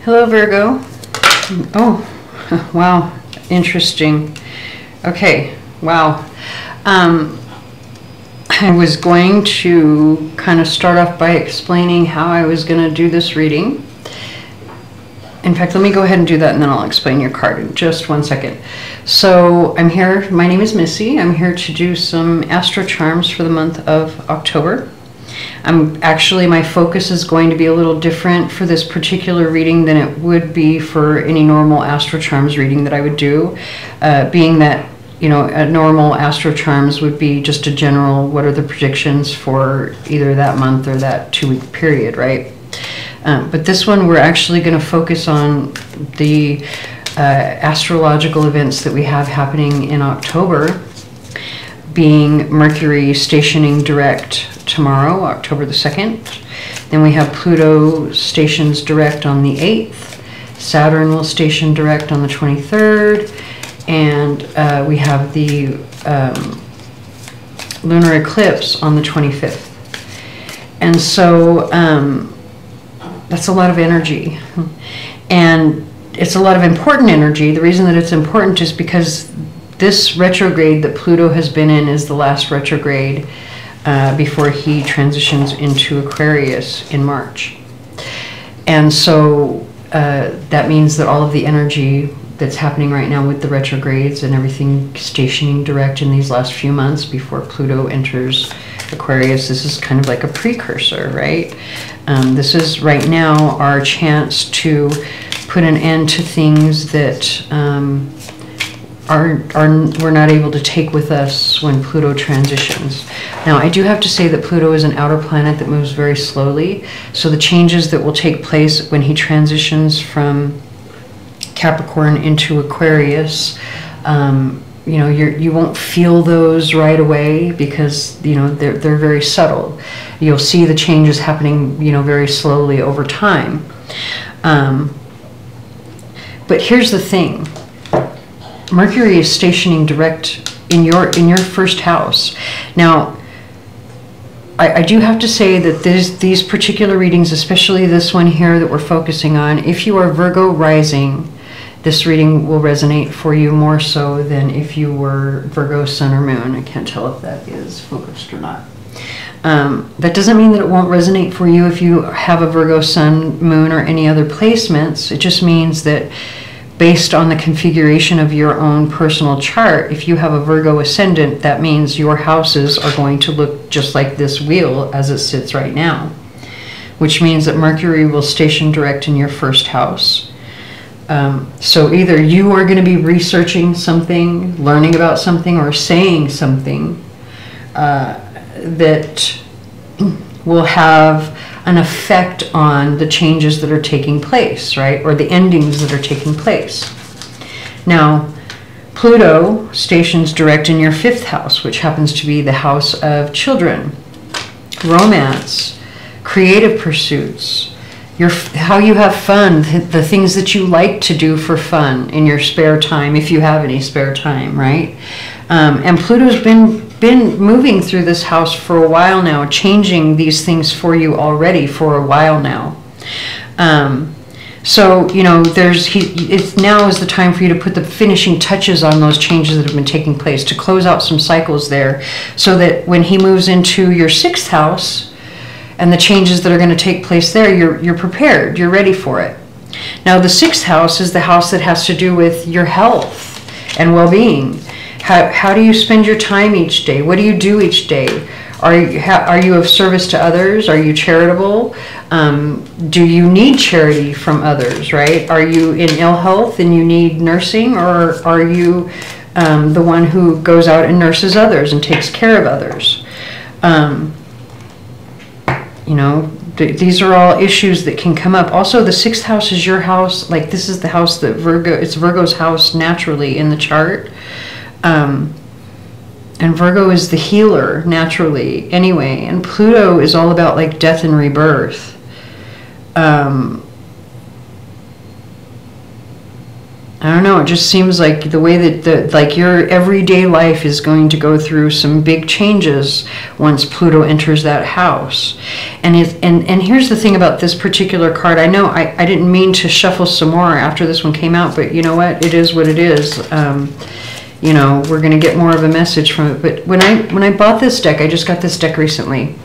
Hello, Virgo. Oh, wow. Interesting. Okay, wow. I was going to kind of start off by explaining how I was going to do this reading. In fact, let me go ahead and do that, and then I'll explain your card in just 1 second. So I'm here. My name is Missy. I'm here to do some AstroCharms for the month of October. My focus is going to be a little different for this particular reading than it would be for any normal AstroCharms reading that I would do, being that, you know, a normal AstroCharms would be just a general, what are the predictions for either that month or that 2-week period, right? But this one, we're actually going to focus on the astrological events that we have happening in October, being Mercury stationing direct tomorrow, October the 2nd. Then we have Pluto stations direct on the 8th. Saturn will station direct on the 23rd. And we have the lunar eclipse on the 25th. And so that's a lot of energy. And it's a lot of important energy. The reason that it's important is because this retrograde that Pluto has been in is the last retrograde before he transitions into Aquarius in March. And so that means that all of the energy that's happening right now with the retrogrades and everything stationing direct in these last few months before Pluto enters Aquarius, this is kind of like a precursor, right? This is right now our chance to put an end to things that we're not able to take with us when Pluto transitions. Now, I do have to say that Pluto is an outer planet that moves very slowly, so the changes that will take place when he transitions from Capricorn into Aquarius, you know, you won't feel those right away because, you know, they're very subtle. You'll see the changes happening, you know, very slowly over time. But here's the thing. Mercury is stationing direct in your first house. Now, I do have to say that these particular readings, especially this one here that we're focusing on, if you are Virgo rising, this reading will resonate for you more so than if you were Virgo sun or moon. I can't tell if that is focused or not. That doesn't mean that it won't resonate for you if you have a Virgo sun, moon, or any other placements. It just means that based on the configuration of your own personal chart, if you have a Virgo ascendant, that means your houses are going to look just like this wheel as it sits right now, which means that Mercury will station direct in your first house. So either you are going to be researching something, learning about something, or saying something that will have an effect on the changes that are taking place, right? Or the endings that are taking place. Now, Pluto stations direct in your 5th house, which happens to be the house of children, romance, creative pursuits, how you have fun, the things that you like to do for fun in your spare time, if you have any spare time, right? And Pluto's been moving through this house for a while now, changing these things for you already for a while now. So, you know, now is the time for you to put the finishing touches on those changes that have been taking place, to close out some cycles there, so that when he moves into your 6th house, and the changes that are going to take place there, you're prepared, you're ready for it. Now, the 6th house is the house that has to do with your health and well-being. How do you spend your time each day? What do you do each day? Are you of service to others? Are you charitable? Do you need charity from others, right? Are you in ill health and you need nursing? Or are you the one who goes out and nurses others and takes care of others? You know, these are all issues that can come up. Also, the 6th house is your house. Like, this is the house that it's Virgo's house naturally in the chart. And Virgo is the healer naturally anyway. And Pluto is all about like death and rebirth. I don't know, it just seems like the way that like your everyday life is going to go through some big changes once Pluto enters that house. And here's the thing about this particular card. I know I didn't mean to shuffle some more after this one came out, but you know what? It is what it is. You know, we're going to get more of a message from it. But when I bought this deck, I just got this deck recently.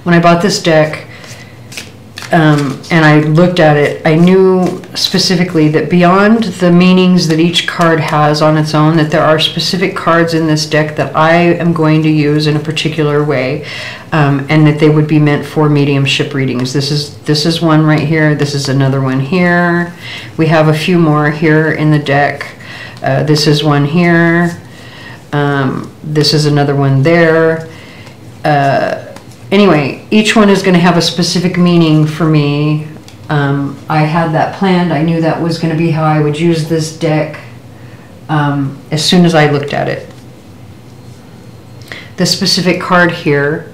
When I bought this deck, and I looked at it, I knew specifically that beyond the meanings that each card has on its own, that there are specific cards in this deck that I am going to use in a particular way, and that they would be meant for mediumship readings. This is one right here. This is another one here. We have a few more here in the deck. This is one here. This is another one there. Anyway, each one is going to have a specific meaning for me. I had that planned. I knew that was going to be how I would use this deck as soon as I looked at it. The specific card here,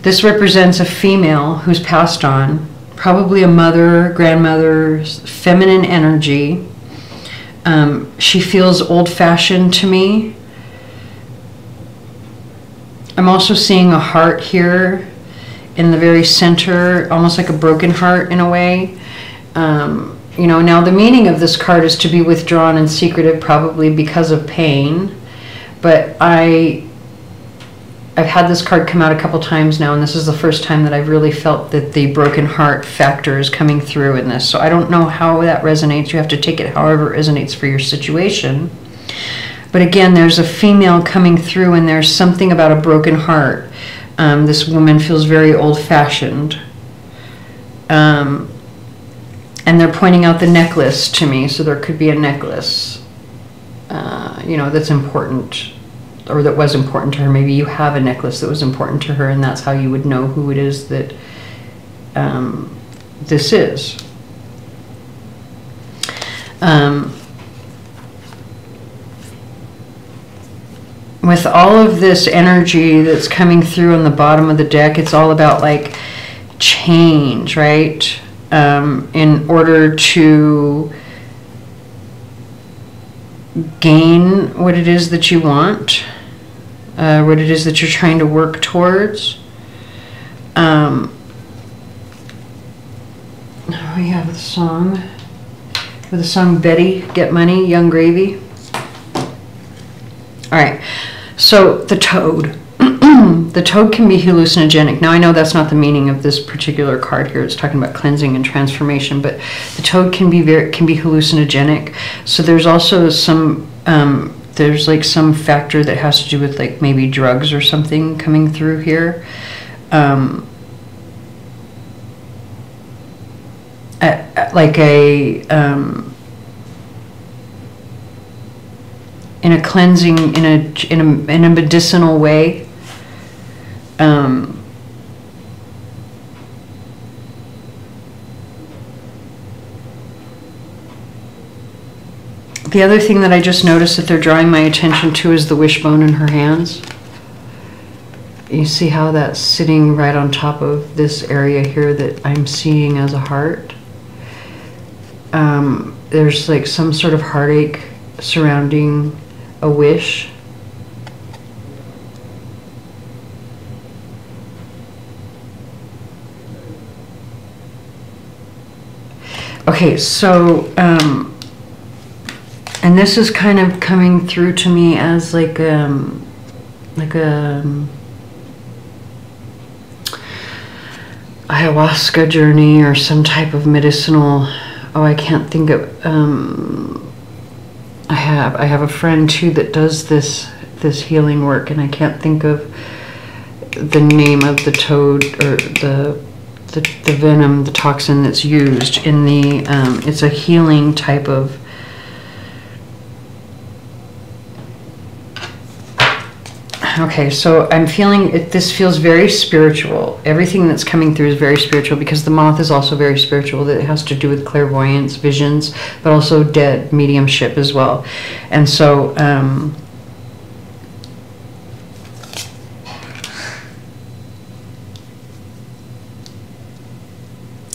this represents a female who's passed on, probably a mother, grandmother, feminine energy. She feels old-fashioned to me. I'm also seeing a heart here in the very center, almost like a broken heart in a way. You know, now the meaning of this card is to be withdrawn and secretive, probably because of pain. But I've had this card come out a couple times now, and this is the first time that I've really felt that the broken heart factor is coming through in this. So I don't know how that resonates. You have to take it however it resonates for your situation. But again, there's a female coming through, and there's something about a broken heart. This woman feels very old-fashioned. And they're pointing out the necklace to me, so there could be a necklace, you know, that's important, or that was important to her. Maybe you have a necklace that was important to her, and that's how you would know who it is that this is. With all of this energy that's coming through on the bottom of the deck, it's all about like change, right? In order to gain what it is that you want, what it is that you're trying to work towards. We have the song, with the song Betty, Get Money, Young Gravy. All right. So the toad, the toad can be hallucinogenic. Now I know that's not the meaning of this particular card here. It's talking about cleansing and transformation, but the toad can be hallucinogenic. So there's also some there's like some factor that has to do with like maybe drugs or something coming through here. Like a in a cleansing, in a medicinal way. The other thing that I just noticed that they're drawing my attention to is the wishbone in her hands. You see how that's sitting right on top of this area here that I'm seeing as a heart? There's like some sort of heartache surrounding a wish. Okay, so and this is kind of coming through to me as like a ayahuasca journey or some type of medicinal. Oh, I can't think of. I have a friend too that does this healing work, and I can't think of the name of the toad or the venom, the toxin that's used in the. It's a healing type of. Okay, so I'm feeling it. This feels very spiritual. Everything that's coming through is very spiritual because the moth is also very spiritual. That has to do with clairvoyance, visions, but also dead mediumship as well. And so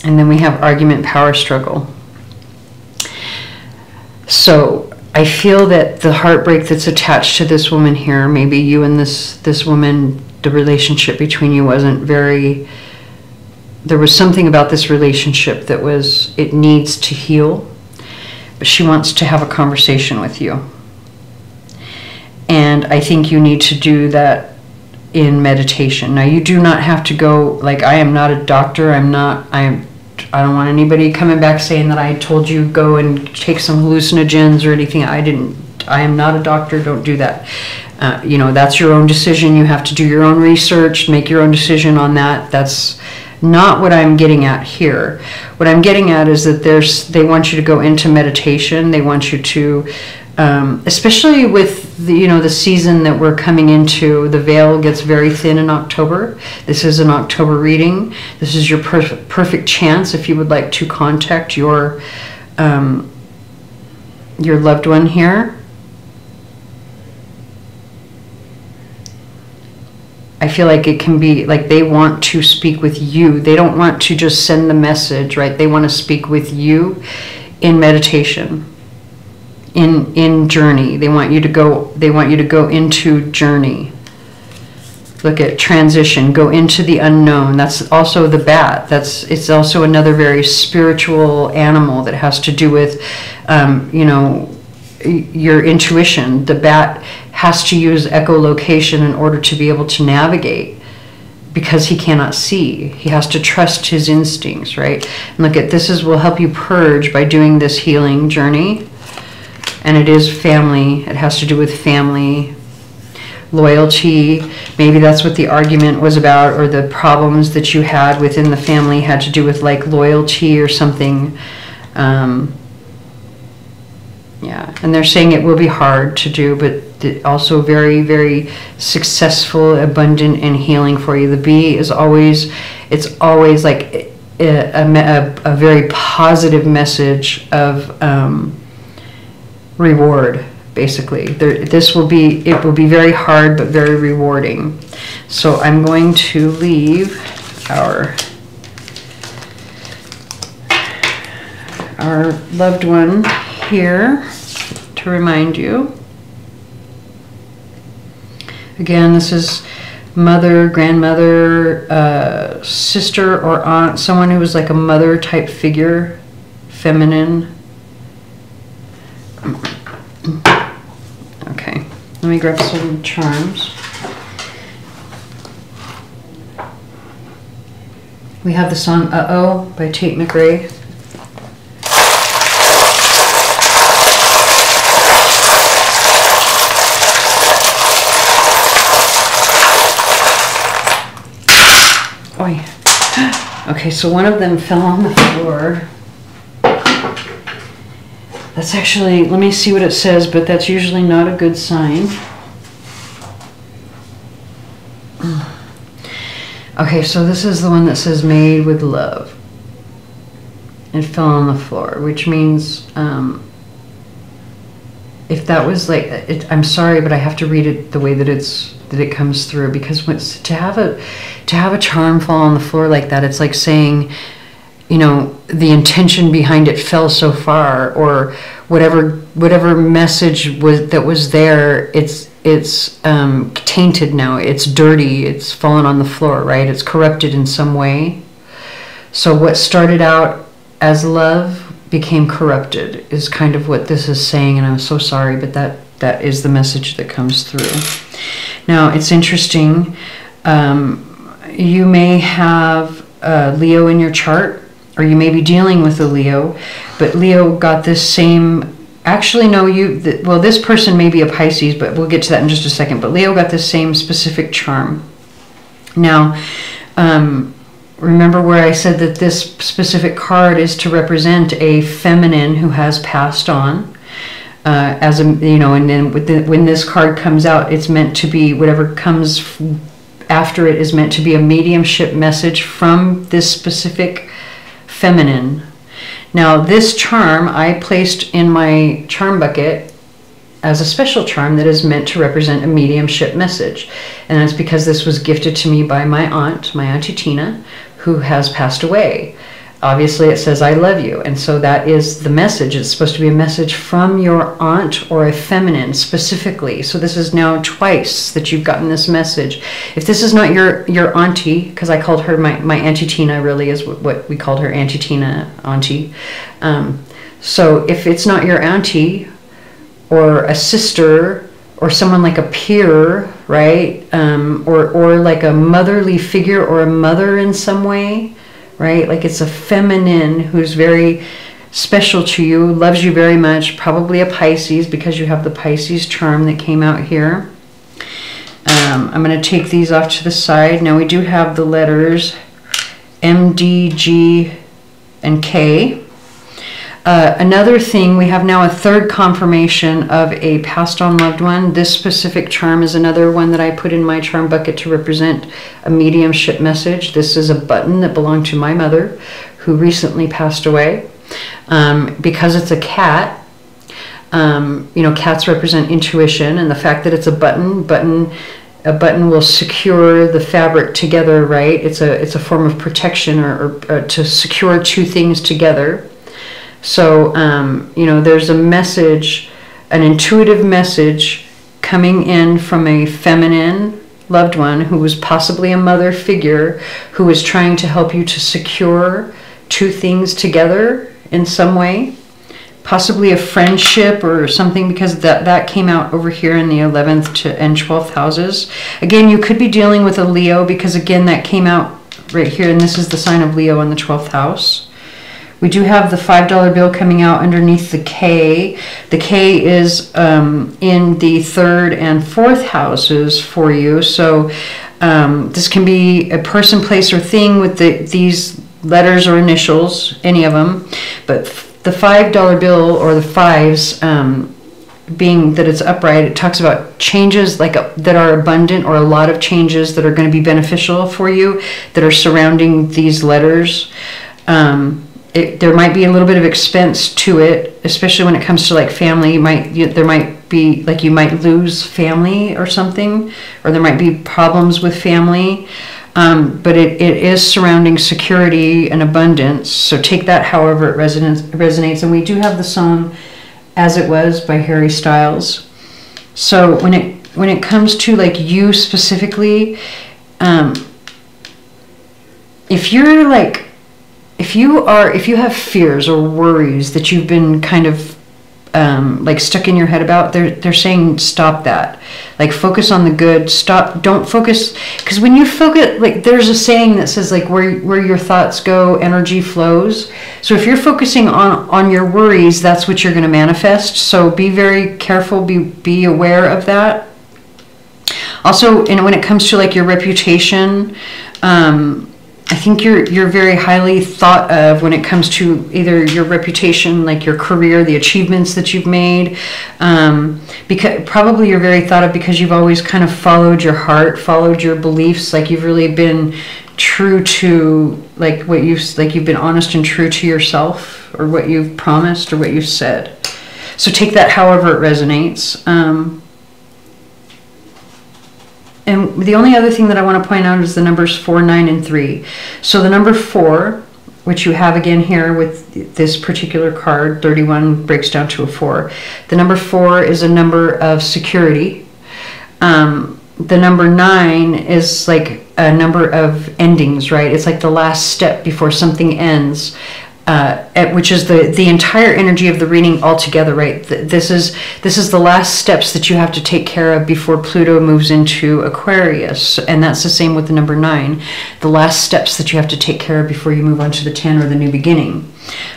And then we have argument, power struggle. So I feel that the heartbreak that's attached to this woman here, maybe you and this woman, the relationship between you wasn't very, there was something about this relationship that was, it needs to heal, but she wants to have a conversation with you. And I think you need to do that in meditation. Now, you do not have to go, like, I am not a doctor, I don't want anybody coming back saying that I told you go and take some hallucinogens or anything. I am not a doctor, don't do that. You know, that's your own decision. You have to do your own research, make your own decision on that. That's not what I'm getting at here. What I'm getting at is that they want you to go into meditation. They want you to, especially with the season that we're coming into, the veil gets very thin in October. This is an October reading. This is your perfect chance if you would like to contact your loved one here. I feel like it can be like they want to speak with you. They don't want to just send the message, right? They want to speak with you in meditation, in journey. They want you to go into journey. Look at transition, go into the unknown. That's also the bat. It's also another very spiritual animal that has to do with your intuition. The bat has to use echolocation in order to be able to navigate, because he cannot see. He has to trust his instincts, right? And look at this will help you purge by doing this healing journey. And it is family. It has to do with family, loyalty. Maybe that's what the argument was about, or the problems that you had within the family had to do with like loyalty or something. Yeah, and they're saying it will be hard to do, but also very, very successful, abundant, and healing for you. The bee is always, it's always like a very positive message of reward, basically. It will be very hard, but very rewarding. So I'm going to leave our loved one here to remind you. Again, this is mother, grandmother, sister or aunt, someone who was like a mother type figure, feminine. Okay, let me grab some charms. We have the song Uh-Oh by Tate McRae. Okay, so one of them fell on the floor. That's actually, let me see what it says, but that's usually not a good sign. Okay, so this is the one that says made with love. It fell on the floor, which means if that was like, I'm sorry, but I have to read it the way that it comes through, because to have a charm fall on the floor like that, it's like saying, you know, the intention behind it fell so far, or whatever message was there, it's tainted now, it's dirty, it's fallen on the floor, right? It's corrupted in some way. So what started out as love became corrupted is kind of what this is saying, and I'm so sorry, but that is the message that comes through. Now, it's interesting, you may have Leo in your chart, or you may be dealing with a Leo, but Leo got this same, actually no, well, this person may be a Pisces, but we'll get to that in just a second, but Leo got this same specific charm. Now, remember where I said that this specific card is to represent a feminine who has passed on, as a, you know, and then when this card comes out, it's meant to be, whatever comes after it is meant to be a mediumship message from this specific feminine. Now, this charm I placed in my charm bucket as a special charm that is meant to represent a mediumship message. And that's because this was gifted to me by my aunt, my Auntie Tina, who has passed away. Obviously it says I love you, and so that is the message. It's supposed to be a message from your aunt or a feminine specifically. So this is now twice that you've gotten this message. If this is not your auntie, because I called her my Auntie Tina, really is what we called her, Auntie Tina, auntie. So if it's not your auntie or a sister or someone like a peer, right, or like a motherly figure or a mother in some way, right? Like it's a feminine who's very special to you, loves you very much, probably a Pisces because you have the Pisces charm that came out here. I'm going to take these off to the side. Now we do have the letters M, D, G, and K. Another thing, we have now a third confirmation of a passed on loved one. This specific charm is another one that I put in my charm bucket to represent a mediumship message. This is a button that belonged to my mother who recently passed away. Because it's a cat, you know, cats represent intuition, and the fact that it's a a button will secure the fabric together, right? It's a form of protection or to secure two things together. So, you know, there's a message, an intuitive message coming in from a feminine loved one who was possibly a mother figure who was trying to help you to secure two things together in some way. Possibly a friendship or something, because that came out over here in the 11th and 12th houses. Again, you could be dealing with a Leo, because again, that came out right here, and this is the sign of Leo in the 12th house. We do have the $5 bill coming out underneath the K. The K is in the 3rd and 4th houses for you. So this can be a person, place, or thing with these letters or initials, any of them. But the $5 bill, or the fives, being that it's upright, it talks about changes that are abundant, or a lot of changes that are going to be beneficial for you that are surrounding these letters. There might be a little bit of expense to it, especially when it comes to like family. There might be like you might lose family or something, or there might be problems with family. But it is surrounding security and abundance. So take that however it resonates. And we do have the song "As It Was" by Harry Styles. So when it comes to like you specifically, if you have fears or worries that you've been kind of like stuck in your head about, they're saying stop that. Like focus on the good. Don't focus, because when you focus, like there's a saying that says like where your thoughts go, energy flows. So if you're focusing on your worries, that's what you're going to manifest. So be very careful, be aware of that. Also, when it comes to like your reputation, I think you're very highly thought of when it comes to either your reputation, like your career, the achievements that you've made. Because probably you're very thought of because you've always kind of followed your heart, followed your beliefs. Like you've really been true to like you've been honest and true to yourself, or what you've promised, or what you've said. So take that however it resonates. And the only other thing that I want to point out is the numbers 4, 9, and 3. So the number 4, which you have again here with this particular card, 31 breaks down to a 4. The number 4 is a number of security. The number 9 is like a number of endings, right? It's like the last step before something ends. Which is the entire energy of the reading altogether, right? This is the last steps that you have to take care of before Pluto moves into Aquarius, and that's the same with the number 9. The last steps that you have to take care of before you move on to the 10 or the new beginning.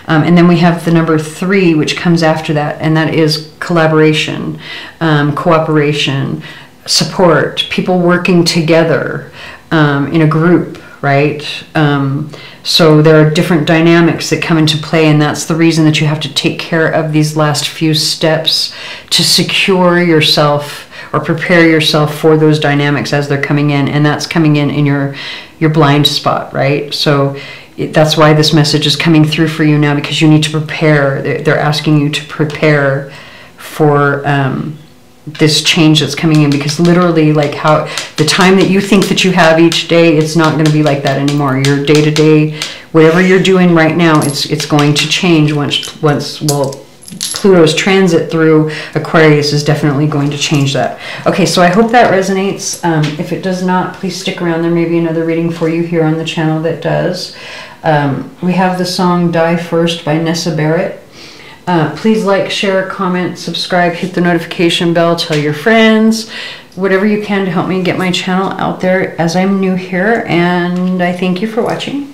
And then we have the number 3, which comes after that, and that is collaboration, cooperation, support, people working together in a group, right? So there are different dynamics that come into play, and that's the reason that you have to take care of these last few steps to secure yourself or prepare yourself for those dynamics as they're coming in, and that's coming in your blind spot, right? So that's why this message is coming through for you now, because you need to prepare. They're asking you to prepare for this change that's coming in, because literally, like, how the time that you think that you have each day, it's not going to be like that anymore. Your day-to-day, whatever you're doing right now, it's going to change once well, Pluto's transit through Aquarius is definitely going to change that. Okay, so I hope that resonates. If it does not, please stick around. There may be another reading for you here on the channel that does. We have the song Die First by Nessa Barrett. Please like, share, comment, subscribe, hit the notification bell, tell your friends, whatever you can to help me get my channel out there as I'm new here. And I thank you for watching.